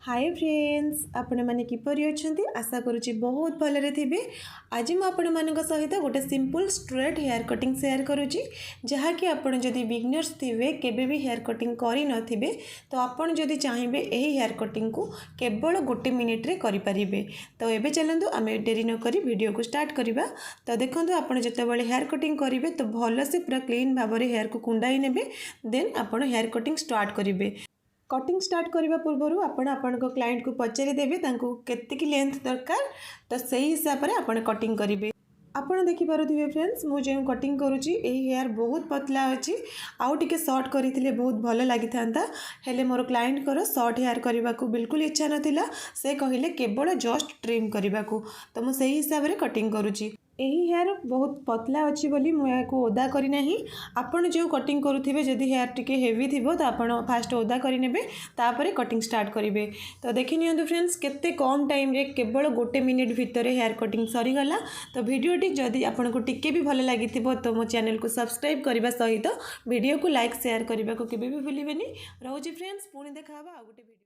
Hi friends, आपण मैंने किपरि अच्छंती आशा करुच्ची बहुत भलरे थिबे। आज मु आपण मानक सहित गोटे simple straight hair cutting share करुच्ची, जहाँकि आपण जदि बिगनर्स थिबे केबे भी हेयर कटिंग करि नथिबे तो आपण जदि चाहिबे एही हेयर कटिंग को केवल गोटे मिनिट रे करि परिबे। तो एबे चलंतु आमे देरी न करी वीडियो को स्टार्ट करिबा। तो देखंतु आपण जतेबेले हेयर कटिंग करिवे तो भल से पूरा क्लीन भाबरे हेयर को कुंडाई नेबे, देन आपण हेयर कटिंग स्टार्ट करिवे। कटिंग स्टार्ट करने पूर्व आपण क्लाइंट को पचारि देबे तांको केतिकी लेंथ दरकार, तो सही हिसाब से आपण कटिंग करिवे। आपण देखि पारुथिबे फ्रेंड्स, मु जे कटिंग करूची एही हेयर बहुत पतला अछि, आउ टिके शॉर्ट करिथिले बहुत भल लागिथांता। हेले मोर क्लाइंट कर शॉर्ट हेयर करने को बिल्कुल इच्छा नथिला, से कहिले केवल जस्ट ट्रिम करने को, तो मु सही हिसाब से कटिंग करूची। यही हेयर बहुत पतला अच्छी बोली मुझे ओदा करना। आपड़ जो कटिंग करुवे जदि हेयर टिके हेवी थी तो आप फास्ट ओदा करेंगे, तापर कटिंग स्टार्ट करेंगे। तो देखि नियंतु फ्रेंड्स, केते कम टाइम रे केवल गोटे मिनिट भितर हेयर कटिंग सरीगला। तो वीडियोटी जदि आपको टिके भी भल लगी तो मो चैनल को सब्सक्राइब करने सहित वीडियो को लाइक शेयर करने को केबे भी भूलिबेनी। रोजी फ्रेंड्स, पुणी देखा आ गोटे वीडियो।